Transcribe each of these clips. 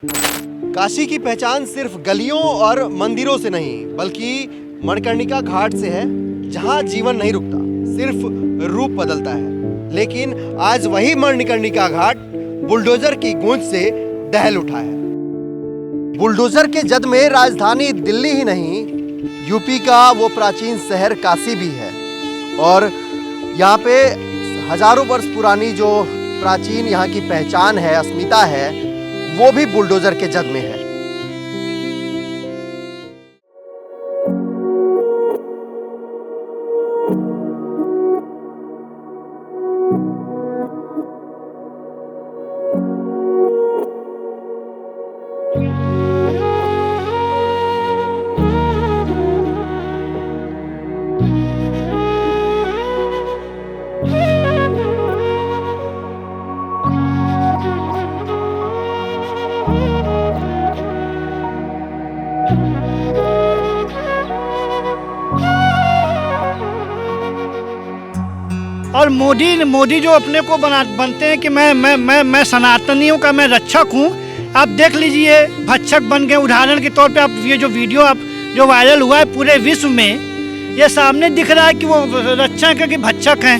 काशी की पहचान सिर्फ गलियों और मंदिरों से नहीं बल्कि मणिकर्णिका घाट से है, जहां जीवन नहीं रुकता, सिर्फ रूप बदलता है। लेकिन आज वही मणिकर्णिका घाट बुलडोजर की गूंज से दहल उठा है। बुलडोजर के जद में राजधानी दिल्ली ही नहीं, यूपी का वो प्राचीन शहर काशी भी है। और यहाँ पे हजारों वर्ष पुरानी जो प्राचीन यहाँ की पहचान है, अस्मिता है, वो भी बुलडोजर के जद में है। और मोदी जो अपने को बनते हैं कि मैं सनातनियों का मैं रक्षक हूँ। आप देख लीजिए, भक्षक बन गए। उदाहरण के तौर पे आप ये जो वीडियो जो वायरल हुआ है पूरे विश्व में, ये सामने दिख रहा है कि वो रक्षक है कि भक्षक हैं।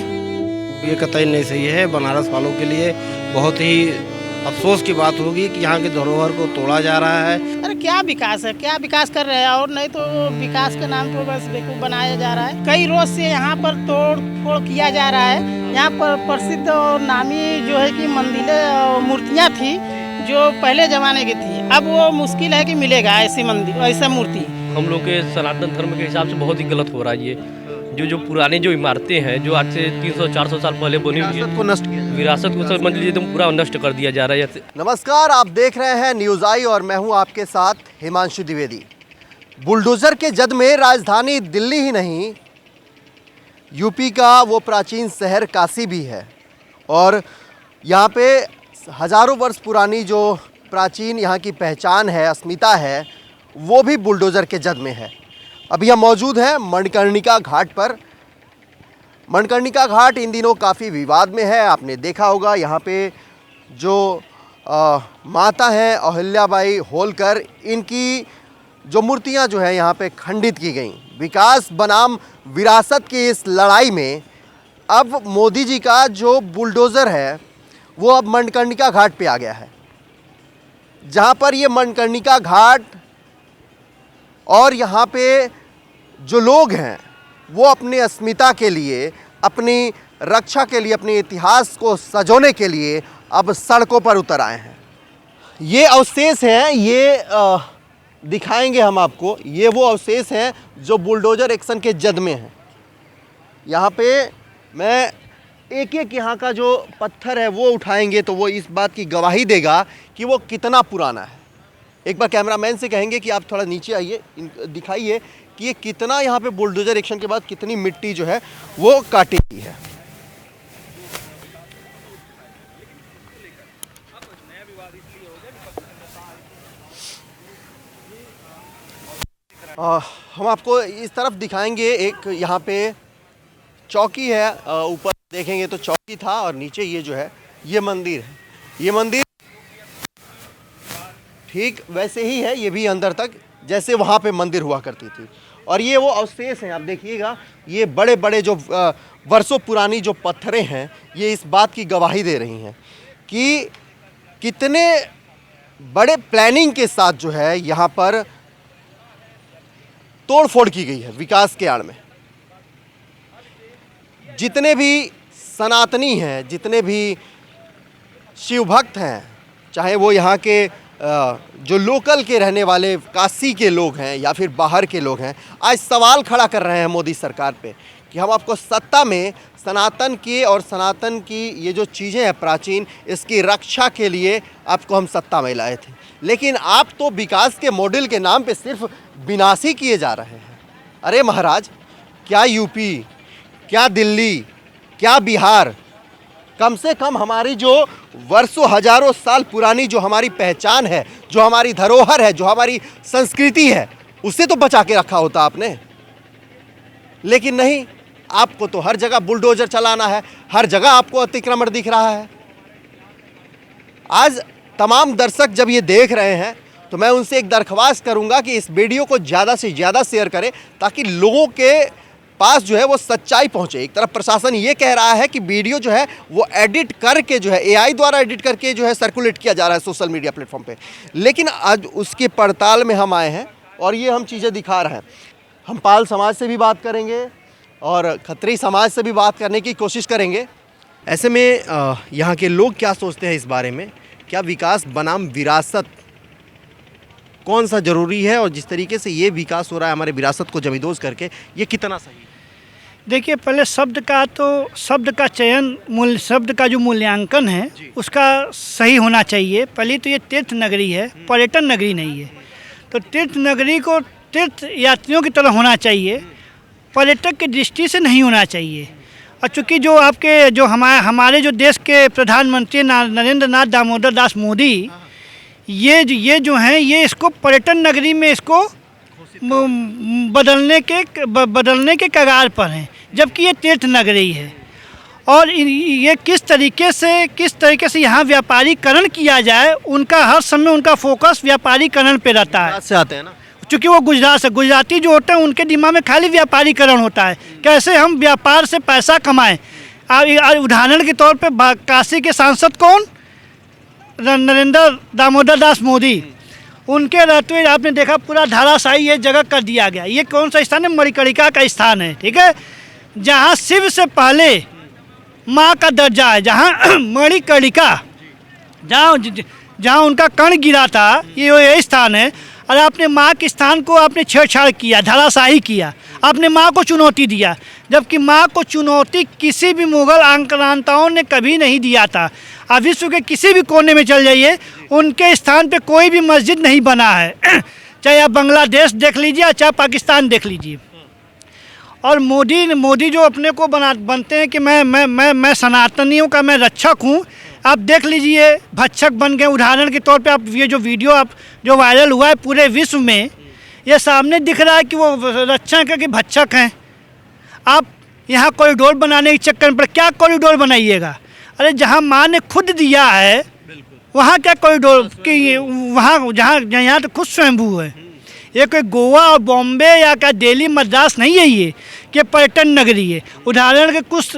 ये कतई नहीं सही है। बनारस वालों के लिए बहुत ही अफसोस की बात होगी कि यहाँ के धरोहर को तोड़ा जा रहा है। अरे क्या विकास है, क्या विकास कर रहे हैं? और नहीं तो विकास के नाम पर बस बेवकूफ बनाया जा रहा है। कई रोज से यहाँ पर तोड़ फोड़ किया जा रहा है। यहाँ पर प्रसिद्ध और नामी जो है कि मंदिरें और मूर्तियाँ थी जो पहले जमाने की थी, अब वो मुश्किल है कि मिलेगा ऐसी मंदिर, ऐसा मूर्ति। हम लोग के सनातन धर्म के हिसाब से बहुत ही गलत हो रहा है। ये जो पुरानी जो इमारतें हैं, जो आज से 300-400 साल पहले बनी हुई है, विरासत को समझ लीजिए तुम पूरा नष्ट कर दिया जा रहा है। नमस्कार, आप देख रहे हैं न्यूज़ आई और मैं हूं आपके साथ हिमांशु द्विवेदी। बुलडोजर के जद में राजधानी दिल्ली ही नहीं, यूपी का वो प्राचीन शहर काशी भी है। और यहाँ पे हजारों वर्ष पुरानी जो प्राचीन यहाँ की पहचान है, अस्मिता है, वो भी बुलडोजर के जद में है। अभी हम मौजूद हैं मणिकर्णिका घाट पर। मणिकर्णिका घाट इन दिनों काफ़ी विवाद में है। आपने देखा होगा यहाँ पे जो माता हैं अहिल्याबाई होलकर, इनकी जो मूर्तियाँ जो है यहाँ पे खंडित की गई। विकास बनाम विरासत की इस लड़ाई में अब मोदी जी का जो बुलडोज़र है वो अब मणिकर्णिका घाट पे आ गया है, जहाँ पर ये मणिकर्णिका घाट और यहाँ पे जो लोग हैं वो अपनी अस्मिता के लिए, अपनी रक्षा के लिए, अपने इतिहास को सजोने के लिए अब सड़कों पर उतर आए हैं। ये अवशेष हैं, ये दिखाएंगे हम आपको। ये वो अवशेष हैं जो बुलडोजर एक्शन के जद में हैं। यहाँ पे मैं एक एक यहाँ का जो पत्थर है वो उठाएंगे तो वो इस बात की गवाही देगा कि वो कितना पुराना है। एक बार कैमरामैन से कहेंगे कि आप थोड़ा नीचे आइए, दिखाइए कि ये कितना यहाँ पे बुलडोजर एक्शन के बाद कितनी मिट्टी जो है वो काटी गई है। हम आपको इस तरफ दिखाएंगे। एक यहाँ पे चौकी है, ऊपर देखेंगे तो चौकी था और नीचे ये जो है ये मंदिर है। ये मंदिर ठीक वैसे ही है, ये भी अंदर तक जैसे वहाँ पे मंदिर हुआ करती थी। और ये वो अवशेष हैं, आप देखिएगा, ये बड़े बड़े जो वर्षों पुरानी जो पत्थरें हैं, ये इस बात की गवाही दे रही हैं कि कितने बड़े प्लानिंग के साथ जो है यहाँ पर तोड़ फोड़ की गई है विकास के आड़ में। जितने भी सनातनी हैं, जितने भी शिव भक्त हैं, चाहे वो यहाँ के जो लोकल के रहने वाले काशी के लोग हैं या फिर बाहर के लोग हैं, आज सवाल खड़ा कर रहे हैं मोदी सरकार पे कि हम आपको सत्ता में सनातन की और सनातन की ये जो चीज़ें हैं प्राचीन, इसकी रक्षा के लिए आपको हम सत्ता में लाए थे, लेकिन आप तो विकास के मॉडल के नाम पे सिर्फ विनाश ही किए जा रहे हैं। अरे महाराज, क्या यूपी, क्या दिल्ली, क्या बिहार, कम से कम हमारी जो वर्षों हजारों साल पुरानी जो हमारी पहचान है, जो हमारी धरोहर है, जो हमारी संस्कृति है, उसे तो बचा के रखा होता आपने। लेकिन नहीं, आपको तो हर जगह बुलडोजर चलाना है, हर जगह आपको अतिक्रमण दिख रहा है। आज तमाम दर्शक जब ये देख रहे हैं तो मैं उनसे एक दरख्वास्त करूंगा कि इस वीडियो को ज़्यादा से ज़्यादा शेयर करें ताकि लोगों के पास जो है वो सच्चाई पहुंचे। एक तरफ प्रशासन ये कह रहा है कि वीडियो जो है वो एडिट करके जो है एआई द्वारा एडिट करके जो है सर्कुलेट किया जा रहा है सोशल मीडिया प्लेटफॉर्म पे, लेकिन आज उसके पड़ताल में हम आए हैं और ये हम चीज़ें दिखा रहे हैं। हम पाल समाज से भी बात करेंगे और खत्री समाज से भी बात करने की कोशिश करेंगे। ऐसे में यहाँ के लोग क्या सोचते हैं इस बारे में, क्या विकास बनाम विरासत कौन सा ज़रूरी है और जिस तरीके से ये विकास हो रहा है हमारे विरासत को जमींदोज करके, ये कितना सही है? देखिए, पहले शब्द का चयन, शब्द का जो मूल्यांकन है उसका सही होना चाहिए। पहले तो ये तीर्थ नगरी है, पर्यटन नगरी नहीं है। तो तीर्थ नगरी को तीर्थ यात्रियों की तरह होना चाहिए, पर्यटक की दृष्टि से नहीं होना चाहिए। और चूँकि जो हमारे जो देश के प्रधानमंत्री नरेंद्र नाथ दामोदर दास मोदी ये जो हैं ये इसको पर्यटन नगरी में इसको बदलने के कगार पर हैं, जबकि ये तीर्थ नगरी है। और ये किस तरीके से यहाँ व्यापारीकरण किया जाए, उनका हर समय उनका फोकस व्यापारीकरण पे रहता है। से आते हैं ना, क्योंकि वो गुजरात से, गुजराती जो होते हैं उनके दिमाग में खाली व्यापारीकरण होता है, कैसे हम व्यापार से पैसा कमाएं। उदाहरण के तौर पे काशी के सांसद कौन, नरेंद्र दामोदर दास मोदी, उनके रहते हुए आपने देखा पूरा धाराशाही ये जगह कर दिया गया। ये कौन सा स्थान है? मणिकर्णिका का स्थान है, ठीक है, जहाँ शिव से पहले माँ का दर्जा है, जहाँ मणिकर्णिका, जहाँ उनका कर्ण गिरा था, ये स्थान है। और आपने माँ के स्थान को आपने छेड़छाड़ किया, धराशाही किया, आपने माँ को चुनौती दिया, जबकि माँ को चुनौती किसी भी मुगल आक्रांताओं ने कभी नहीं दिया था। आप विश्व के किसी भी कोने में चल जाइए, उनके स्थान पे कोई भी मस्जिद नहीं बना है, चाहे आप बांग्लादेश देख लीजिए, चाहे पाकिस्तान देख लीजिए। और मोदी जो अपने को बनते हैं कि मैं सनातनियों का मैं रक्षक हूँ। आप देख लीजिए, भक्षक बन गए। उदाहरण के तौर पे आप ये जो वीडियो जो वायरल हुआ है पूरे विश्व में, ये सामने दिख रहा है कि वो रक्षक है कि भक्षक हैं। आप यहाँ कॉरिडोर बनाने के चक्कर पर क्या कॉरिडोर बनाइएगा? अरे जहाँ माँ ने खुद दिया है वहाँ क्या कॉरिडोर कि वहाँ जहाँ यहाँ तो खुद स्वयंभू है। ये कोई गोवा और बॉम्बे या क्या दिल्ली मद्रास नहीं है, ये कि पर्यटन नगरी है। उदाहरण के कुछ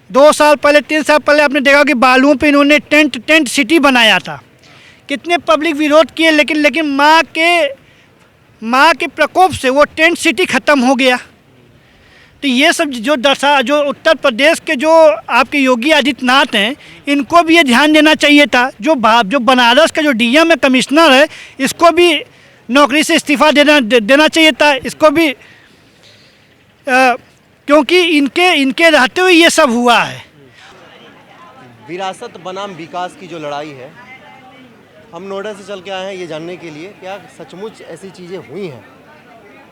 2 साल पहले 3 साल पहले आपने देखा कि बालुओं पे इन्होंने टेंट सिटी बनाया था। कितने पब्लिक विरोध किए, लेकिन माँ के प्रकोप से वो टेंट सिटी ख़त्म हो गया। तो ये सब जो उत्तर प्रदेश के जो आपके योगी आदित्यनाथ हैं, इनको भी ये ध्यान देना चाहिए था। जो बनारस का जो डीएम है, कमिश्नर है, इसको भी नौकरी से इस्तीफ़ा देना चाहिए था। इसको भी क्योंकि इनके रहते हुए ये सब हुआ है। विरासत बनाम विकास की जो लड़ाई है, हम नोएडा से चल के आए हैं ये जानने के लिए क्या सचमुच ऐसी चीज़ें हुई हैं।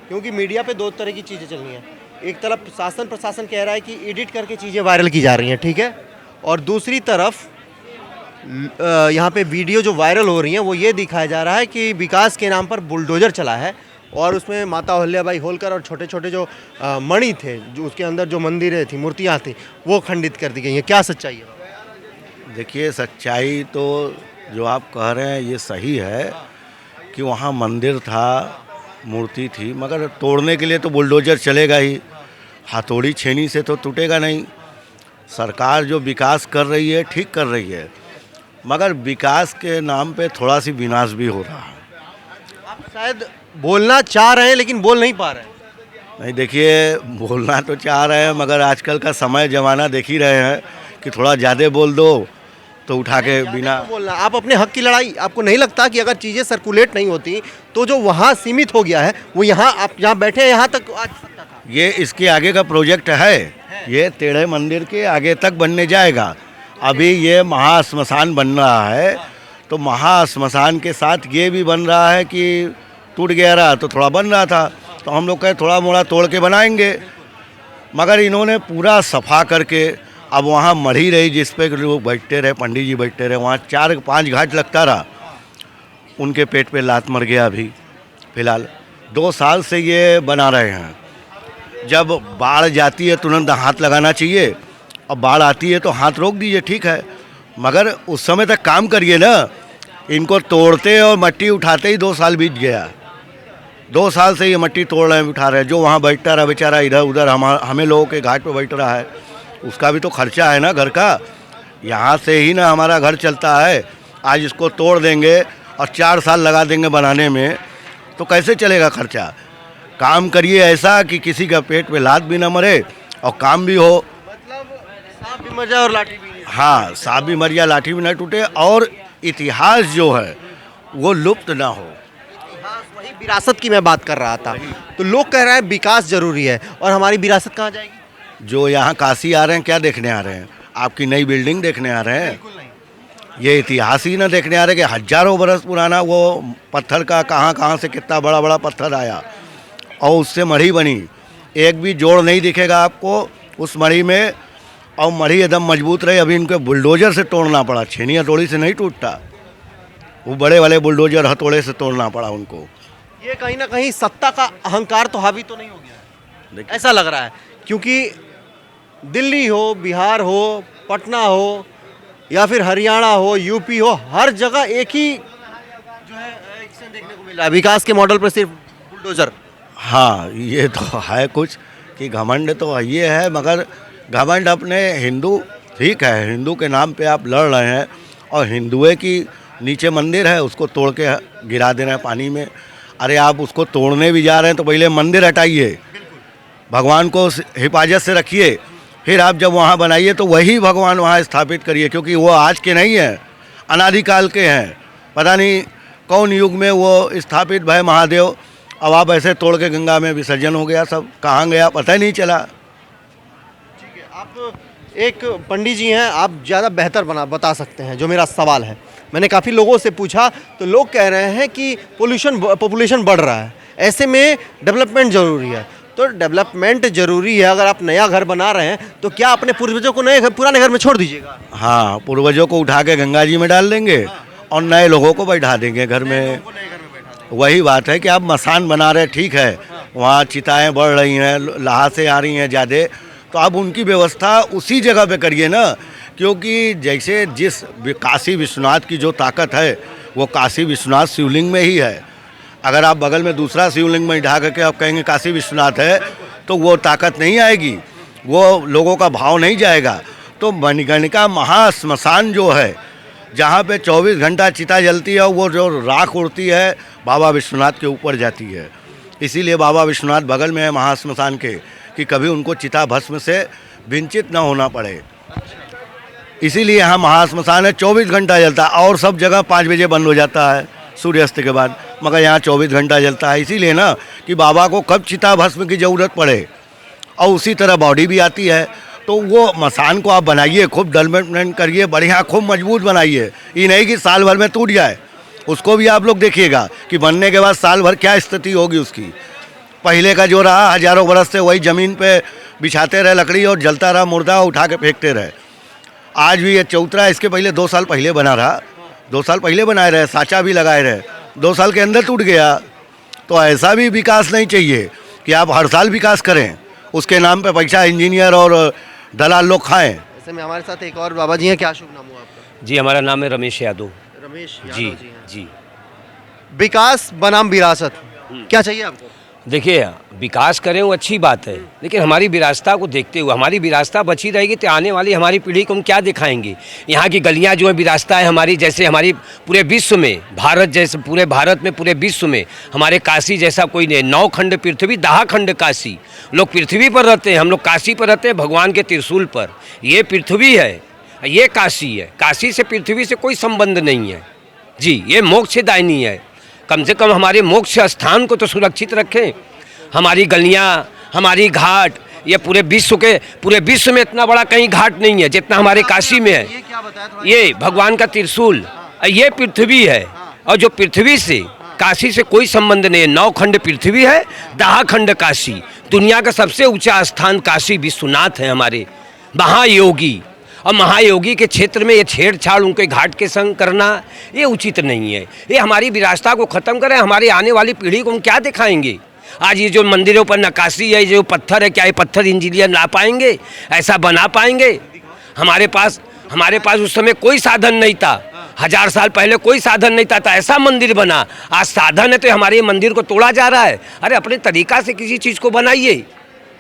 क्योंकि मीडिया पे 2 तरह की चीज़ें चल रही हैं। एक तरफ प्रशासन कह रहा है कि एडिट करके चीज़ें वायरल की जा रही हैं, ठीक है, और दूसरी तरफ यहाँ पे वीडियो जो वायरल हो रही हैं वो ये दिखाया जा रहा है कि विकास के नाम पर बुलडोज़र चला है और उसमें माता अहिल्याबाई होलकर और छोटे छोटे जो मणि थे, जो उसके अंदर जो मंदिरें थी, मूर्तियाँ थी, वो खंडित कर दी गई हैं। क्या सच्चाई है? देखिए, सच्चाई तो जो आप कह रहे हैं ये सही है कि वहाँ मंदिर था, मूर्ति थी, मगर तोड़ने के लिए तो बुलडोज़र चलेगा ही, हथौड़ी छेनी से तो टूटेगा नहीं। सरकार जो विकास कर रही है ठीक कर रही है, मगर विकास के नाम पे थोड़ा सी विनाश भी हो रहा है। आप शायद बोलना चाह रहे हैं लेकिन बोल नहीं पा रहे हैं। नहीं, देखिए, बोलना तो चाह रहे हैं, मगर आजकल का समय ज़माना देख ही रहे हैं कि थोड़ा ज़्यादा बोल दो तो उठा के बिना बोलना। आप अपने हक की लड़ाई, आपको नहीं लगता कि अगर चीज़ें सर्कुलेट नहीं होती तो जो वहाँ सीमित हो गया है वो यहाँ आप जहाँ बैठे हैं यहाँ तक आ सकता था? ये इसके आगे का प्रोजेक्ट है, ये टेढ़े मंदिर के आगे तक बनने जाएगा। अभी ये महाश्मशान बन रहा है, तो महाश्मशान के साथ ये भी बन रहा है कि टूट गया रहा तो थोड़ा बन रहा था, तो हम लोग कहे थोड़ा मोड़ा तोड़ के बनाएंगे, मगर इन्होंने पूरा सफा करके अब वहाँ मढ़ी रही जिस पे लोग बैठते रहे, पंडित जी बैठते रहे, वहाँ 4-5 घाट लगता रहा, उनके पेट पे लात मर गया। अभी फ़िलहाल 2 साल से ये बना रहे हैं। जब बाढ़ जाती है तुरंत हाथ लगाना चाहिए, और बाढ़ आती है तो हाथ रोक दीजिए, ठीक है, मगर उस समय तक काम करिए ना। इनको तोड़ते और मट्टी उठाते ही 2 साल बीत गया। 2 साल से ये मट्टी तोड़ रहे हैं, उठा रहे हैं। जो वहाँ बैठता रहा बेचारा इधर उधर, हमें लोगों के घाट पे बैठ रहा है, उसका भी तो खर्चा है ना घर का। यहाँ से ही ना हमारा घर चलता है। आज इसको तोड़ देंगे और 4 साल लगा देंगे बनाने में, तो कैसे चलेगा खर्चा। काम करिए ऐसा कि किसी का पेट में लात भी ना मरे और काम भी हो। सांप भी मर जाए और लाठी भी नहीं। हाँ, सांप भी मर जाए, लाठी भी ना टूटे, और इतिहास जो है वो लुप्त ना हो। हाँ, वही विरासत की मैं बात कर रहा था। तो लोग कह रहे हैं विकास जरूरी है, और हमारी विरासत कहाँ जाएगी? जो यहाँ काशी आ रहे हैं, क्या देखने आ रहे हैं? आपकी नई बिल्डिंग देखने आ रहे हैं? ये इतिहास ही ना देखने आ रहे कि हजारों बरस पुराना वो पत्थर का कहाँ से कितना बड़ा बड़ा पत्थर आया और उससे मढ़ी बनी। एक भी जोड़ नहीं दिखेगा आपको उस मढ़ी में, और मढ़ी एकदम मजबूत रही। अभी इनको बुलडोजर से तोड़ना पड़ा, छेनी हथौड़ी से नहीं टूटता, वो बड़े वाले बुलडोजर हथौड़े से तोड़ना पड़ा उनको। ये कहीं ना कहीं सत्ता का अहंकार तो हावी तो नहीं हो गया, ऐसा लग रहा है? क्योंकि दिल्ली हो, बिहार हो, पटना हो, या फिर हरियाणा हो, यूपी हो, हर जगह एक ही जो है एक्शन देखने को मिला है, विकास के मॉडल पर सिर्फ बुलडोजर। हाँ, ये तो है कुछ कि घमंड तो ये है, मगर घमंड अपने हिंदू, ठीक है, हिंदू के नाम पे आप लड़ रहे हैं, और हिंदुए की नीचे मंदिर है उसको तोड़ के गिरा दे रहे हैं पानी में। अरे आप उसको तोड़ने भी जा रहे हैं तो पहले मंदिर हटाइए, भगवान को हिफाजत से रखिए, फिर आप जब वहाँ बनाइए तो वही भगवान वहाँ स्थापित करिए, क्योंकि वो आज के नहीं हैं, अनादिकाल के हैं। पता नहीं कौन युग में वो स्थापित भय महादेव, अब आप ऐसे तोड़ के गंगा में विसर्जन हो गया, सब कहाँ गया पता ही नहीं चला। आप एक पंडित जी हैं, आप ज़्यादा बेहतर बता सकते हैं जो मेरा सवाल है। मैंने काफ़ी लोगों से पूछा तो लोग कह रहे हैं कि पॉपुलेशन बढ़ रहा है, ऐसे में डेवलपमेंट ज़रूरी है। तो डेवलपमेंट ज़रूरी है, अगर आप नया घर बना रहे हैं तो क्या अपने पूर्वजों को नए पुराने घर में छोड़ दीजिएगा? हाँ, पूर्वजों को उठा के गंगा जी में डाल देंगे और नए लोगों को बैठा देंगे घर में। वही बात है कि आप मसान बना रहे, ठीक है, वहाँ चिताएँ बढ़ रही हैं, ल्हासें आ रही हैं ज़्यादा, तो आप उनकी व्यवस्था उसी जगह पे करिए ना। क्योंकि जैसे जिस काशी विश्वनाथ की जो ताकत है वो काशी विश्वनाथ शिवलिंग में ही है। अगर आप बगल में दूसरा शिवलिंग में ढा करके आप कहेंगे काशी विश्वनाथ है तो वो ताकत नहीं आएगी, वो लोगों का भाव नहीं जाएगा। तो मणिकर्णिका महाश्मशान जो है, जहाँ पे 24 घंटा चिता जलती है, वो जो राख उड़ती है बाबा विश्वनाथ के ऊपर जाती है। इसीलिए बाबा विश्वनाथ बगल में है महाश्मशान के, कि कभी उनको चिता भस्म से वंचित ना होना पड़े। इसीलिए यहाँ महाश्मशान है, 24 घंटा जलता है, और सब जगह 5 बजे बंद हो जाता है सूर्यास्त के बाद, मगर यहाँ 24 घंटा जलता है। इसीलिए ना कि बाबा को कब चिता भस्म की ज़रूरत पड़े, और उसी तरह बॉडी भी आती है। तो वो मसान को आप बनाइए, खूब डेवलपमेंट करिए, बढ़िया खूब मजबूत बनाइए। ये नहीं कि साल भर में टूट जाए, उसको भी आप लोग देखिएगा कि बनने के बाद साल भर क्या स्थिति होगी उसकी। पहले का जो रहा हजारों बरस से वही ज़मीन पे बिछाते रहे लकड़ी और जलता रहा, मुर्दा उठा के फेंकते रहे। आज भी ये चौतरा इसके पहले 2 साल पहले बना रहा, 2 साल पहले बनाए रहे, साँचा भी लगाए रहे, 2 साल के अंदर टूट गया। तो ऐसा भी विकास नहीं चाहिए कि आप हर साल विकास करें, उसके नाम पे पैसा इंजीनियर और दलाल लोग खाएं। ऐसे में हमारे साथ एक और बाबा जी हैं, क्या शुभ नाम हुआ आपका? जी, हमारा नाम है रमेश यादव। रमेश जी यादव हैं। जी। विकास बनाम विरासत, क्या चाहिए आपको? देखिए, विकास करें वो अच्छी बात है, लेकिन हमारी विरासत को देखते हुए, हमारी विरासत बची रहेगी तो आने वाली हमारी पीढ़ी को हम क्या दिखाएंगे। यहाँ की गलियाँ जो है विरासत है हमारी, जैसे हमारी पूरे विश्व में, भारत जैसे पूरे भारत में, पूरे विश्व में हमारे काशी जैसा कोई नहीं। 9 खंड पृथ्वी, 10 खंड काशी। लोग पृथ्वी पर रहते हैं, हम लोग काशी पर रहते हैं, भगवान के त्रिशूल पर। ये पृथ्वी है, ये काशी है। काशी से पृथ्वी से कोई संबंध नहीं है जी, ये मोक्षदायिनी है। कम से कम हमारे मोक्ष स्थान को तो सुरक्षित रखें। हमारी गलियाँ, हमारी घाट, ये पूरे विश्व में इतना बड़ा कहीं घाट नहीं है जितना हमारे काशी में है। ये क्या बताया थोड़ा? ये भगवान का त्रिशूल, ये पृथ्वी है, और जो पृथ्वी से काशी से कोई संबंध नहीं है। 9 खंड पृथ्वी है, 10 खंड काशी। दुनिया का सबसे ऊंचा स्थान काशी विश्वनाथ है हमारे महायोगी, और महायोगी के क्षेत्र में ये छेड़छाड़ उनके घाट के संग करना ये उचित नहीं है। ये हमारी विरासत को ख़त्म करें, हमारी आने वाली पीढ़ी को हम क्या दिखाएंगे। आज ये जो मंदिरों पर नक्काशी है, जो पत्थर है, क्या ये पत्थर इंजीनियर ला पाएंगे, ऐसा बना पाएंगे? हमारे पास उस समय कोई साधन नहीं था। 1000 साल पहले कोई साधन नहीं था, ऐसा मंदिर बना। आज साधन है तो हमारे मंदिर को तोड़ा जा रहा है। अरे अपने तरीका से किसी चीज़ को बनाइए,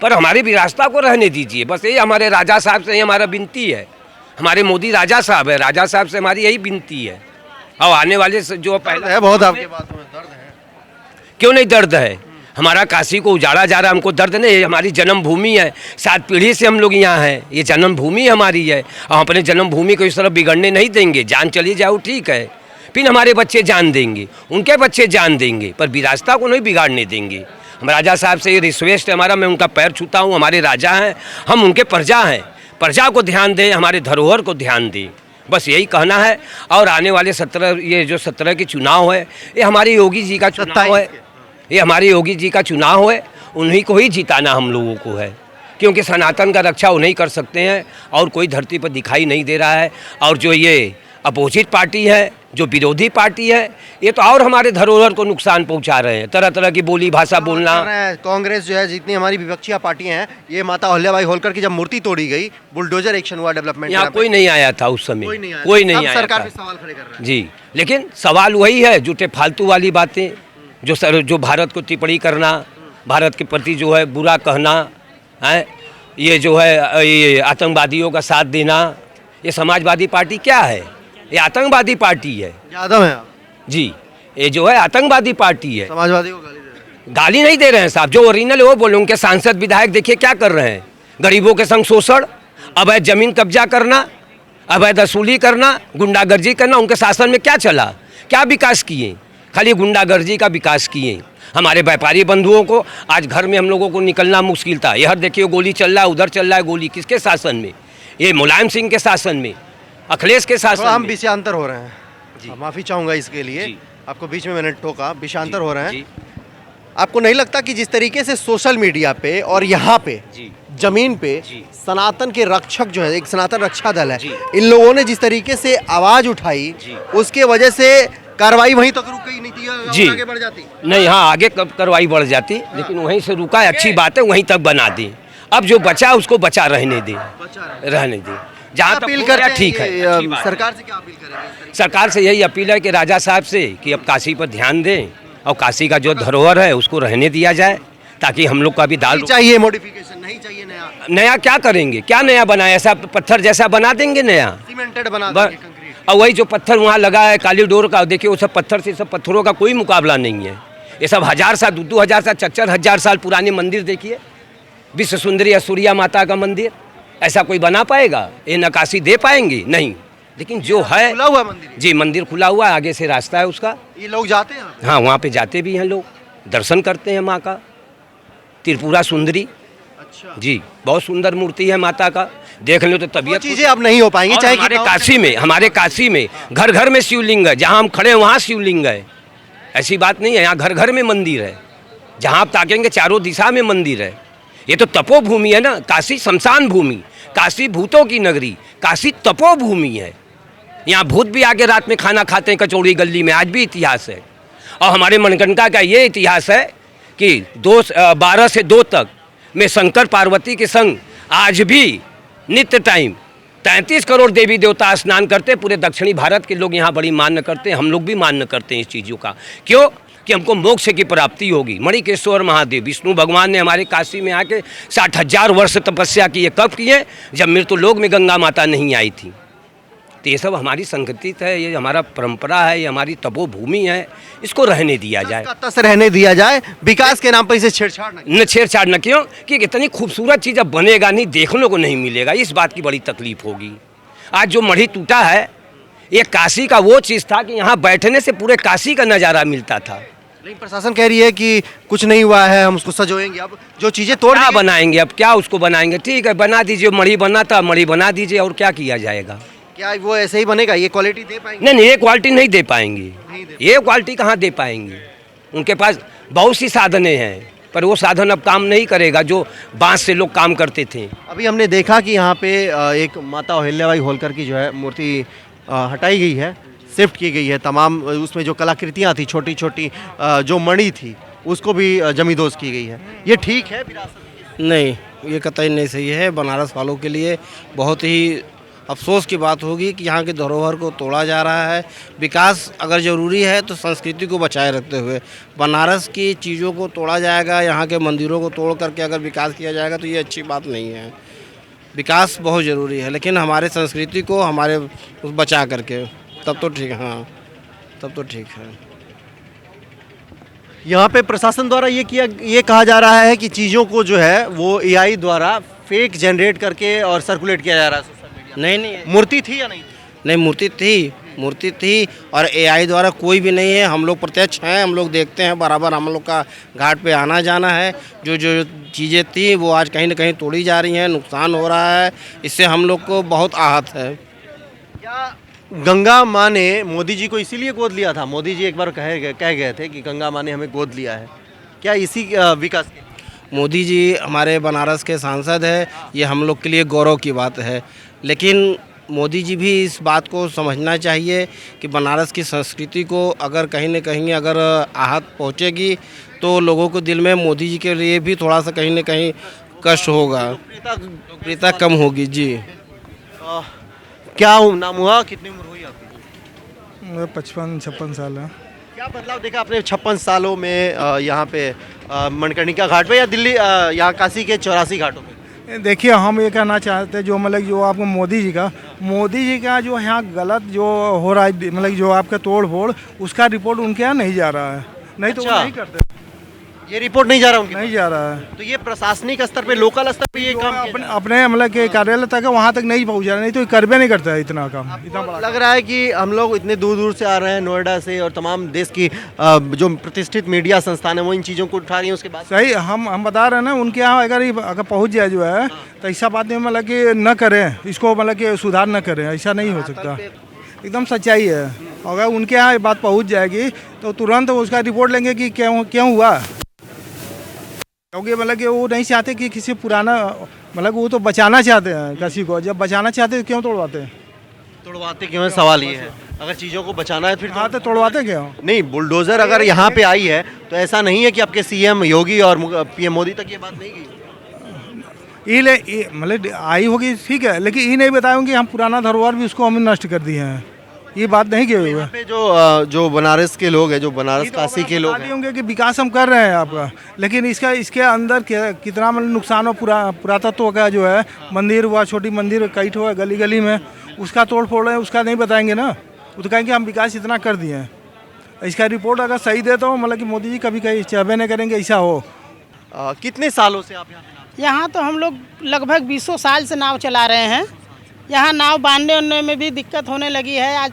पर हमारी विरासत को रहने दीजिए। बस यही हमारे राजा साहब से हमारा विनती है। हमारे मोदी राजा साहब है, राजा साहब से हमारी यही विनती है। और आने वाले जो पहले है बहुत आपके बातों में दर्द है। क्यों नहीं दर्द है? हमारा काशी को उजाड़ा जा रहा है, हमको दर्द नहीं। ये हमारी जन्मभूमि है, 7 पीढ़ी से हम लोग यहाँ हैं। ये जन्मभूमि हमारी है और हम अपने जन्मभूमि को इस तरह बिगड़ने नहीं देंगे। जान चली जाओ ठीक है, फिर हमारे बच्चे जान देंगे, उनके बच्चे जान देंगे, पर विरासत को नहीं बिगाड़ने देंगे। हम राजा साहब से ये रिक्वेस्ट है हमारा, मैं उनका पैर छूता हूँ। हमारे राजा हैं, हम उनके प्रजा हैं। प्रजा को ध्यान दें, हमारे धरोहर को ध्यान दें, बस यही कहना है। और आने वाले 17 के चुनाव है, ये हमारे योगी जी का चुनाव है। ये हमारे योगी जी का चुनाव है, उन्हीं को ही जिताना हम लोगों को है, क्योंकि सनातन का रक्षा वो नहीं कर सकते हैं और कोई धरती पर दिखाई नहीं दे रहा है। और जो ये अपोजिट पार्टी है, जो विरोधी पार्टी है, ये तो और हमारे धरोहर को नुकसान पहुंचा रहे हैं। तरह तरह की बोली भाषा बोलना। कांग्रेस जो है, जितनी हमारी विपक्षी पार्टियां हैं, ये माता अहिल्याबाई होलकर की जब मूर्ति तोड़ी गई, बुलडोजर एक्शन हुआ डेवलपमेंट, यहाँ कोई नहीं आया था उस समय, कोई नहीं आया सरकार था। पे सवाल खड़े कर रहा है जी, लेकिन सवाल वही है, झूठे फालतू वाली बातें, जो भारत को टिप्पणी करना, भारत के प्रति जो है बुरा कहना है, ये जो है ये आतंकवादियों का साथ देना। ये समाजवादी पार्टी क्या है? ये आतंकवादी पार्टी है। यादव है आप? जी, ये जो है आतंकवादी पार्टी है। समाजवादी को गाली दे रहे हैं। गाली नहीं दे रहे हैं साहब, जो ओरिजिनल है वो बोले। उनके सांसद विधायक देखिए क्या कर रहे हैं, गरीबों के संग शोषण, अवैध जमीन कब्जा करना, अवैध वसूली करना, गुंडागर्जी करना। उनके शासन में क्या चला, क्या विकास किए? खाली गुंडागर्जी का विकास किए। हमारे व्यापारी बंधुओं को आज घर में हम लोगों को निकलना मुश्किल था। यह देखिए गोली चल रहा है, उधर चल रहा है गोली। किसके शासन में? ये मुलायम सिंह के शासन में, अखिलेश के शासन हम में। विषयांतर हो रहे हैं, माफी चाहूंगा इसके लिए, आपको बीच में मैंने टोका, विषयांतर हो रहे हैं। आपको नहीं लगता कि जिस तरीके से सोशल मीडिया पे और यहाँ पे जमीन पे सनातन के रक्षक जो है, एक सनातन रक्षा दल है, इन लोगों ने जिस तरीके से आवाज उठाई, उसके वजह से कार्रवाई वहीं तक रुक गई नहीं थी, जी आगे बढ़ जाती? नहीं, हाँ आगे कब कार्रवाई बढ़ जाती, लेकिन वहीं से रुका है, अच्छी बात है, वहीं तक बना दी। अब जो बचा उसको बचा रहने दे, रहने दे। जहाँ तक अपील हो गया करते ठीक है। अच्छी बात है। सरकार से क्या अपील करेंगे? सरकार से यही अपील है कि राजा साहब से कि अब काशी पर ध्यान दें और काशी का जो धरोहर है उसको रहने दिया जाए, ताकि हम लोग का भी दाल चाहिए मॉडिफिकेशन, नहीं चाहिए नया। नया क्या करेंगे, क्या नया बनाए? ऐसा पत्थर जैसा बना देंगे नया, सीमेंटेड बना देंगे, कंक्रीट। और वही जो पत्थर वहाँ लगा है कॉरिडोर का, देखिए वो सब पत्थर से, सब पत्थरों का कोई मुकाबला नहीं है। ये सब 1000 साल, 2-2 साल, 4-4 साल पुराने मंदिर देखिए। विश्व सुंदरी सूर्या माता का मंदिर, ऐसा कोई बना पाएगा? ये नक्काशी दे पाएंगे? नहीं। लेकिन जो है खुला हुआ मंदिर, जी मंदिर खुला हुआ है, आगे से रास्ता है उसका। ये लोग जाते हैं? हाँ, वहाँ पे जाते भी हैं लोग, दर्शन करते हैं माँ का। त्रिपुरा सुंदरी, अच्छा जी, बहुत सुंदर मूर्ति है माता का, देख लो तो तबीयत। चीजें अब नहीं हो पाएंगी, चाहे हमारे काशी में घर घर में शिवलिंग है, जहाँ हम खड़े हैं वहाँ शिवलिंग है। ऐसी बात नहीं है, यहाँ घर घर में मंदिर है, जहाँ आप ताकेंगे चारों दिशा में मंदिर है। ये तो तपोभूमि है ना, काशी शमशान भूमि, काशी भूतों की नगरी, काशी तपोभूमि है। यहाँ भूत भी आके रात में खाना खाते हैं कचौड़ी गली में, आज भी इतिहास है। और हमारे मनगंगा का ये इतिहास है कि 12 से 2 तक में शंकर पार्वती के संग आज भी नित्य टाइम 33 करोड़ देवी देवता स्नान करते। पूरे दक्षिणी भारत के लोग यहाँ बड़ी मान्य करते हैं, हम लोग भी मान्य करते हैं इस चीज़ों का। क्यों? कि हमको मोक्ष की प्राप्ति होगी। मणिकेश्वर महादेव विष्णु भगवान ने हमारे काशी में आके 60,000 वर्ष तपस्या की है। कब किए? जब मृत्युलोक में गंगा माता नहीं आई थी। तो ये सब हमारी संस्कृति है, ये हमारा परंपरा है, ये हमारी तपोभूमि है, इसको रहने दिया जाए, तस रहने दिया जाए। विकास के नाम पर इसे छेड़छाड़ न छेड़छाड़ न। क्यों? कि इतनी खूबसूरत चीज़ अब बनेगा नहीं, देखने को नहीं मिलेगा, इस बात की बड़ी तकलीफ होगी। आज जो मढ़ी टूटा है, ये काशी का वो चीज़ था कि यहाँ बैठने से पूरे काशी का नज़ारा मिलता था। लेकिन प्रशासन कह रही है कि कुछ नहीं हुआ है, हम उसको सजोएंगे। अब जो चीजें तोड़ क्या बनाएंगे, अब क्या उसको बनाएंगे? ठीक है, बना दीजिए, मढ़ी बना था, मढ़ी बना दीजिए, और क्या किया जाएगा? क्या वो ऐसे ही बनेगा? ये क्वालिटी दे पाएंगे? नहीं, ये क्वालिटी नहीं दे पाएंगे, ये क्वालिटी कहाँ दे पाएंगे? उनके पास बहुत सी साधनें हैं, पर वो साधन अब काम नहीं करेगा जो बांस से लोग काम करते थे। अभी हमने देखा कि यहाँ पे एक माता अहिल्याबाई होलकर की जो है मूर्ति हटाई गई है, शिफ्ट की गई है। तमाम उसमें जो कलाकृतियाँ थी, छोटी छोटी जो मणि थी, उसको भी जमींदोज की गई है। ये ठीक है? नहीं, ये कतई नहीं सही है। बनारस वालों के लिए बहुत ही अफसोस की बात होगी कि यहाँ की धरोहर को तोड़ा जा रहा है। विकास अगर ज़रूरी है तो संस्कृति को बचाए रखते हुए बनारस की चीज़ों को तोड़ा जाएगा, यहाँ के मंदिरों को तोड़ करके अगर विकास किया जाएगा तो ये अच्छी बात नहीं है। विकास बहुत ज़रूरी है, लेकिन हमारे संस्कृति को हमारे बचा करके तब तो ठीक, हाँ तब तो ठीक है। यहाँ पे प्रशासन द्वारा ये कहा जा रहा है कि चीज़ों को जो है वो एआई द्वारा फेक जनरेट करके और सर्कुलेट किया जा रहा है सोशल मीडिया। नहीं, मूर्ति थी या नहीं? नहीं, मूर्ति थी और एआई द्वारा कोई भी नहीं है। हम लोग प्रत्यक्ष हैं, हम लोग देखते हैं बराबर, हम लोग का घाट पे आना जाना है। जो जो चीज़ें थी वो आज कहीं ना कहीं तोड़ी जा रही हैं, नुकसान हो रहा है, इससे हम लोग को बहुत आहत है। क्या गंगा माँ ने मोदी जी को इसीलिए गोद लिया था? मोदी जी एक बार कह गए थे कि गंगा माँ ने हमें गोद लिया है, क्या इसी विकास के लिए? मोदी जी हमारे बनारस के सांसद हैं, ये हम लोग के लिए गौरव की बात है, लेकिन मोदी जी भी इस बात को समझना चाहिए कि बनारस की संस्कृति को अगर कहीं न कहीं अगर आहत पहुंचेगी तो लोगों को दिल में मोदी जी के लिए भी थोड़ा सा कहीं न कहीं कष्ट होगा, लोकप्रियता कम होगी। जी क्या नाम हुआ, कितनी उम्र हुई आपकी? 55-56 साल है। क्या बदलाव देखा आपने 56 सालों में यहाँ पे मणिकर्णिका घाट पे या दिल्ली यहाँ काशी के 84 घाटों पे? देखिए, हम ये कहना चाहते हैं जो मतलब जो आपको मोदी जी का जो यहाँ गलत जो हो रहा है, मतलब जो आपका तोड़ फोड़, उसका रिपोर्ट उनके यहाँ नहीं जा रहा है। नहीं तो वो अच्छा। नहीं करते, ये रिपोर्ट नहीं जा रहा उनके नहीं जा रहा है। तो ये प्रशासनिक स्तर पे, लोकल स्तर पे ये काम अपने मतलब के कार्यालय तक है, वहाँ तक नहीं पहुँचा, नहीं तो कर भी नहीं करता है इतना काम, इतना बड़ा। लग रहा है कि हम लोग इतने दूर दूर से आ रहे हैं, नोएडा से और तमाम देश की जो प्रतिष्ठित मीडिया संस्थान है वो इन चीज़ों को उठा रही हैं। उसके बाद सही हम बता रहे हैं ना, उनके यहाँ अगर पहुँच जाए जो है तो ऐसा बात नहीं, मतलब कि न करें इसको, मतलब कि सुधार न करें, ऐसा नहीं हो सकता। एकदम सच्चाई है। अगर उनके यहाँ ये बात पहुँच जाएगी तो तुरंत उसका रिपोर्ट लेंगे कि क्यों हुआ, क्योंकि मतलब कि वो नहीं चाहते कि किसी पुराना, मतलब वो तो बचाना चाहते हैं किसी को, जब बचाना चाहते हैं क्यों तोड़वाते हैं? तोड़वाते क्यों है, सवाल ये है। अगर चीज़ों को बचाना है फिर हाँ, तो तोड़वाते क्यों? नहीं, बुलडोजर अगर यहाँ पे आई है तो ऐसा नहीं है कि आपके सीएम योगी और पीएम मोदी तक ये बात नहीं गई। मतलब आई होगी ठीक है, लेकिन ये नहीं बताएंगे हम पुराना धरोहर भी उसको हम नष्ट कर दिए हैं, ये बात नहीं की हुई है। पे जो बनारस के लोग हैं, जो बनारस काशी के लोग हैं, होंगे कि विकास हम कर रहे हैं आपका, लेकिन इसके अंदर कितना मतलब नुकसान हो, पुरातत्व का जो है, मंदिर हुआ, छोटी मंदिर कई ठो है गली गली में, उसका तोड़ फोड़ है, उसका नहीं बताएंगे ना। वो तो कहेंगे हम विकास इतना कर दिए हैं। इसका रिपोर्ट अगर सही दे तो मतलब कि मोदी जी कभी कहीं चाहबे नहीं करेंगे ऐसा हो। कितने सालों से आप यहाँ तो हम लोग लगभग 20 साल से नाव चला रहे हैं। यहाँ नाव बांधने उनने में भी दिक्कत होने लगी है। आज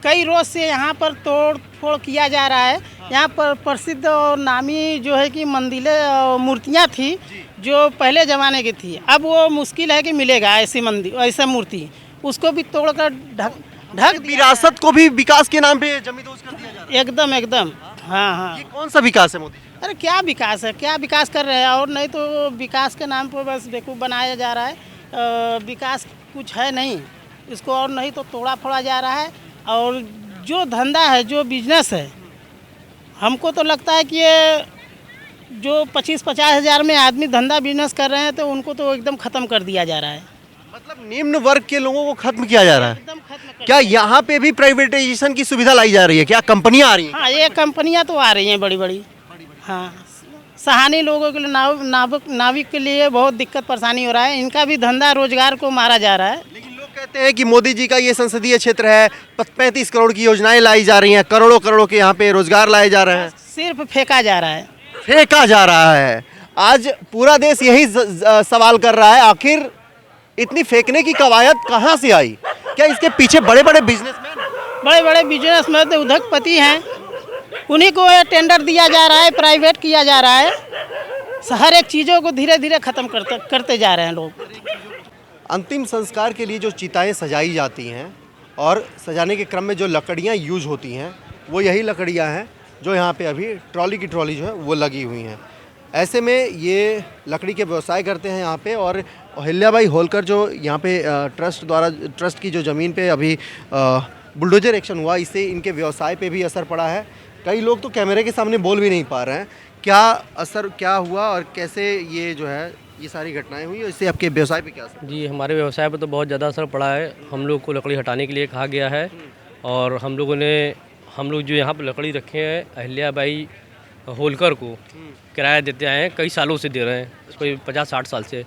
कई रोज से यहाँ पर तोड़ फोड़ किया जा रहा है। यहाँ पर प्रसिद्ध और नामी जो है कि मंदिरें मूर्तियाँ थी जो पहले ज़माने की थी, अब वो मुश्किल है कि मिलेगा ऐसी मंदिर, ऐसा मूर्ति, उसको भी तोड़कर ढक विरासत को भी विकास के नाम पे जमींदोज कर दिया जा रहा एकदम एकदम। हाँ, ये कौन सा विकास है मोदी जी? अरे क्या विकास है, क्या विकास कर रहे हैं? और नहीं तो विकास के नाम पर बस बेवकूफ़ बनाया जा रहा है। विकास कुछ है नहीं इसको, और नहीं तो तोड़ा फोड़ा जा रहा है। और जो धंधा है, जो बिजनेस है, हमको तो लगता है कि ये जो 25-50 हज़ार में आदमी धंधा बिजनेस कर रहे हैं तो उनको तो एकदम ख़त्म कर दिया जा रहा है। मतलब निम्न वर्ग के लोगों को खत्म किया जा रहा है। एकदम खत्म। क्या यहाँ पे भी प्राइवेटाइजेशन की सुविधा लाई जा रही है? क्या कंपनियां आ रही हैं? हाँ, ये कंपनियां तो आ रही हैं बड़ी बड़ी। हाँ, सहानी लोगों के लिए, नाविक के लिए बहुत दिक्कत परेशानी हो रहा है। इनका भी धंधा रोजगार को मारा जा रहा है। लेकिन लोग कहते हैं कि मोदी जी का ये संसदीय क्षेत्र है, 35 करोड़ की योजनाएं लाई जा रही हैं, करोड़ों के यहाँ पे रोजगार लाए जा रहे हैं। सिर्फ फेंका जा रहा है, फेंका जा रहा है। आज पूरा देश यही सवाल कर रहा है, आखिर इतनी फेंकने की कवायद कहाँ से आई? क्या इसके पीछे बड़े बड़े बिजनेसमैन उद्योगपति हैं, उन्हीं को टेंडर दिया जा रहा है, प्राइवेट किया जा रहा है। हर एक चीज़ों को धीरे धीरे ख़त्म करते जा रहे हैं लोग। अंतिम संस्कार के लिए जो चिताएं सजाई जाती हैं और सजाने के क्रम में जो लकड़ियां यूज होती हैं, वो यही लकड़ियां हैं जो यहाँ पे अभी ट्रॉली की ट्रॉली जो है वो लगी हुई हैं। ऐसे में ये लकड़ी के व्यवसाय करते हैं यहाँ पे। और अहिल्याबाई होलकर जो यहाँ पे ट्रस्ट की जो ज़मीन पे अभी बुलडोजर एक्शन हुआ, इससे इनके व्यवसाय पे भी असर पड़ा है। कई लोग तो कैमरे के सामने बोल भी नहीं पा रहे हैं। क्या असर क्या हुआ और कैसे ये जो है ये सारी घटनाएं हुई और इससे आपके व्यवसाय पे क्या असर? जी, हमारे व्यवसाय पर तो बहुत ज़्यादा असर पड़ा है। हम लोग को लकड़ी हटाने के लिए कहा गया है और हम लोग जो यहाँ पर लकड़ी रखे हैं अहिल्याबाई होलकर को किराया देते आए हैं, कई सालों से दे रहे हैं, कोई 50-60 साल से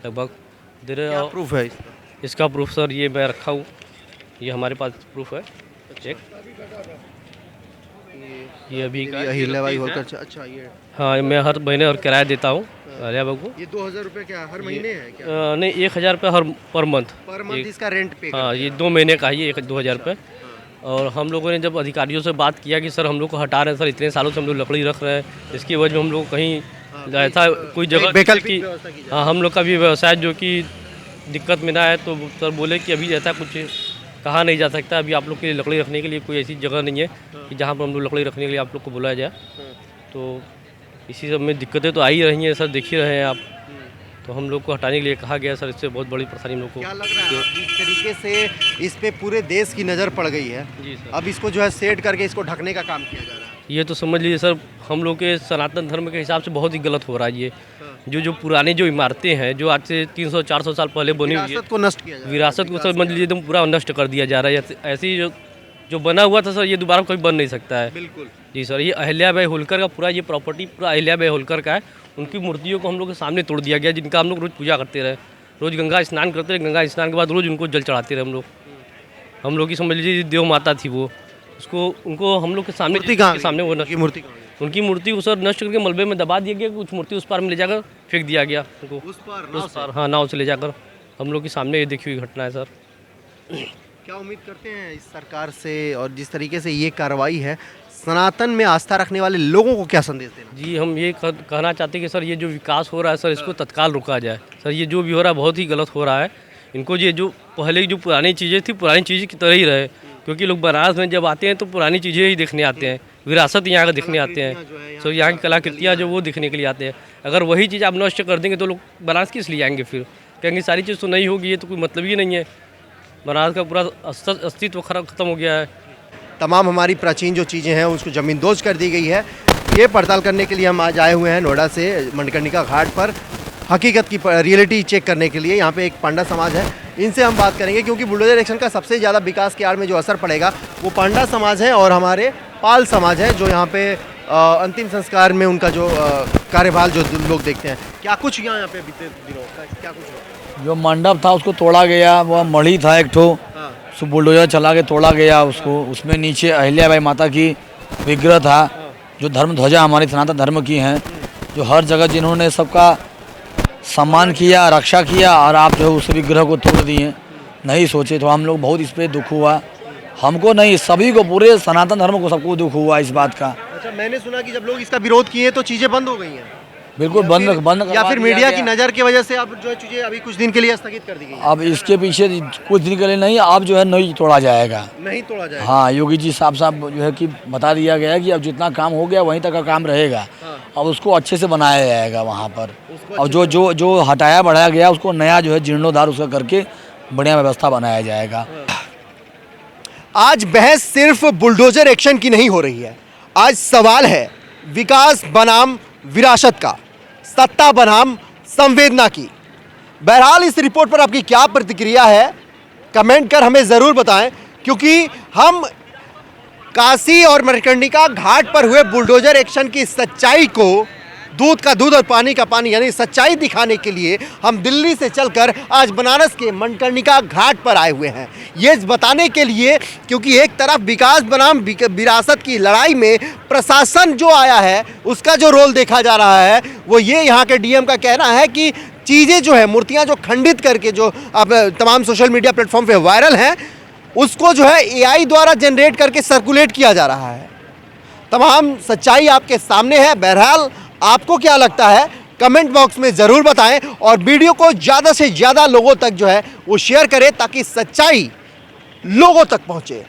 लगभग दे रहे हैं। क्या और प्रूफ है इसका? इसका प्रूफ सर ये मैं रखा हूँ, ये हमारे पास प्रूफ है। चेक ये अभी का अहिल्याबाई होलकर। अच्छा ये हाँ, मैं हर महीने और किराया देता हूँ अहिल्याबाई को। ये 2000 रुपये क्या हर महीने है क्या? नहीं, 1000 रुपये हर पर मंथ। पर मंथ इसका रेंट पे हाँ, ये 2 महीने का ही 2,000 रुपये। और हम लोगों ने जब अधिकारियों से बात किया कि सर हम लोग को हटा रहे हैं, सर इतने सालों से हम लोग लकड़ी रख रहे हैं, इसकी वजह हम लोग कहीं ऐसा कोई जगह वैकल्पिक कि हाँ हम लोग का भी व्यवसाय जो कि दिक्कत में ना है, तो सर बोले कि अभी ऐसा कुछ कहा नहीं जा सकता, अभी आप लोग के लिए लकड़ी रखने के लिए कोई ऐसी जगह नहीं है कि जहाँ पर हम लोग लकड़ी रखने के लिए आप लोग को बुलाया जाए। तो इसी सब में दिक्कतें तो आ ही रही हैं सर, देख ही रहे हैं आप। तो हम लोग को हटाने के लिए कहा गया सर, इससे बहुत बड़ी परेशानी हम लोग को। क्या लग रहा है जिस तरीके से इस पे पूरे देश की नज़र पड़ गई है, जी सर, अब इसको जो है सेट करके इसको ढकने का काम किया जा रहा है? ये तो समझ लीजिए सर, हम लोग के सनातन धर्म के हिसाब से बहुत ही गलत हो रहा है। ये जो पुरानी जो इमारतें हैं, जो आज से 300-400 साल पहले बनी हुई है, विरासत को नष्ट किया जा रहा है। विरासत को समझ लीजिए एकदम पूरा नष्ट कर दिया जा रहा है। ऐसे ही जो बना हुआ था सर, ये दोबारा कभी बन नहीं सकता है। बिल्कुल जी सर, ये अहिल्याबाई होलकर का पूरा ये प्रॉपर्टी पूरा अहिल्याबाई होलकर का है। उनकी मूर्तियों को हम लोग के सामने तोड़ दिया गया, जिनका हम लोग रोज़ पूजा करते रहे, रोज़ गंगा स्नान करते रहे, गंगा स्नान के बाद रोज़ उनको जल चढ़ाते रहे हम लोग की समझ लीजिए देव माता थी वो। उनको हम लोग के सामने सामने वो की मूर्ति उनकी मूर्ति को सर नष्ट करके मलबे में दबा दिया गया, कुछ मूर्ति उस पार में ले जाकर फेंक दिया गया उनको, उस पार हाँ नाव से ले जाकर। हम लोग के सामने ये देखी हुई घटना है सर। क्या उम्मीद करते हैं इस सरकार से, और जिस तरीके से ये कार्रवाई है, सनातन में आस्था रखने वाले लोगों को क्या संदेश देना? जी, हम ये कहना चाहते हैं कि सर ये जो विकास हो रहा है सर, इसको तत्काल रोका जाए। सर ये जो भी हो रहा है बहुत ही गलत हो रहा है। इनको ये जो पहले जो पुरानी चीज़ें थी, पुरानी चीज़ की तरह ही रहे, क्योंकि लोग बनारस में जब आते हैं तो पुरानी चीज़ें ही देखने आते हैं, विरासत यहाँ का देखने आते हैं, सर यहाँ की कलाकृतियाँ जो वो देखने के लिए आते हैं। अगर वही चीज़ आप नष्ट कर देंगे तो लोग बनारस किस लिए आएंगे? फिर कहेंगे सारी चीज़ तो नहीं होगी, ये तो कोई मतलब ही नहीं है, बनारस का पूरा अस्तित्व खत्म हो गया है। तमाम हमारी प्राचीन जो चीज़ें हैं उसको ज़मींदोज कर दी गई है। ये पड़ताल करने के लिए हम आज आए हुए हैं नोएडा से मणिकर्णिका घाट पर, हकीकत की रियलिटी चेक करने के लिए। यहाँ पे एक पांडा समाज है, इनसे हम बात करेंगे, क्योंकि बुलडोजर एक्शन का सबसे ज़्यादा विकास की आड़ में जो असर पड़ेगा वो पांडा समाज है और हमारे पाल समाज है, जो यहाँ पे अंतिम संस्कार में उनका जो कार्यभार जो लोग देखते हैं। क्या कुछ यहाँ पे बीते दिनों क्या कुछ हुआ? जो मंडप था उसको तोड़ा गया, वह मढ़ी था एक ठो, सो बुलडोजर चला के तोड़ा गया उसको। उसमें नीचे अहिल्याबाई माता की विग्रह था, जो धर्म ध्वजा हमारे सनातन धर्म की हैं, जो हर जगह जिन्होंने सबका सम्मान किया, रक्षा किया, और आप जो उस विग्रह को तोड़ दिए, नहीं सोचे। तो हम लोग बहुत इस पर दुख हुआ, हमको नहीं सभी को, पूरे सनातन धर्म को सबको दुख हुआ इस बात का। अच्छा, मैंने सुना कि जब लोग इसका विरोध किए तो चीज़ें बंद हो गई हैं। बिल्कुल बंद या फिर मीडिया की नज़र की वजह से अब जो है चीज़ें अभी कुछ दिन के लिए स्थगित कर दी गई हैं। अब इसके पीछे कुछ दिन के लिए नहीं, अब जो है नहीं तोड़ा जाएगा, नहीं तोड़ा जाएगा। हाँ, योगी जी साहब जो है कि बता दिया गया है कि अब जितना काम हो गया वहीं तक का काम रहेगा। अब उसको अच्छे से बनाया जाएगा वहाँ पर, और जो हटाया बढ़ाया गया उसको नया जो है जीर्णोद्धार उसका करके बढ़िया व्यवस्था बनाया जाएगा। आज बहस सिर्फ बुलडोजर एक्शन की नहीं हो रही है, आज सवाल है विकास बनाम विरासत का, सत्ता बनाम संवेदना की। बहरहाल इस रिपोर्ट पर आपकी क्या प्रतिक्रिया है, कमेंट कर हमें ज़रूर बताएं, क्योंकि हम काशी और मणिकर्णिका घाट पर हुए बुलडोजर एक्शन की सच्चाई को, दूध का दूध और पानी का पानी यानी सच्चाई दिखाने के लिए हम दिल्ली से चलकर आज बनारस के मणिकर्णिका घाट पर आए हुए हैं। ये बताने के लिए क्योंकि एक तरफ विकास बनाम विरासत की लड़ाई में प्रशासन जो आया है उसका जो रोल देखा जा रहा है, वो ये यहाँ के डीएम का कहना है कि चीज़ें जो है, मूर्तियाँ जो खंडित करके जो अब तमाम सोशल मीडिया प्लेटफॉर्म पर वायरल हैं, उसको जो है AI द्वारा जनरेट करके सर्कुलेट किया जा रहा है। तमाम सच्चाई आपके सामने है। बहरहाल आपको क्या लगता है कमेंट बॉक्स में ज़रूर बताएं, और वीडियो को ज़्यादा से ज़्यादा लोगों तक जो है वो शेयर करें, ताकि सच्चाई लोगों तक पहुंचे।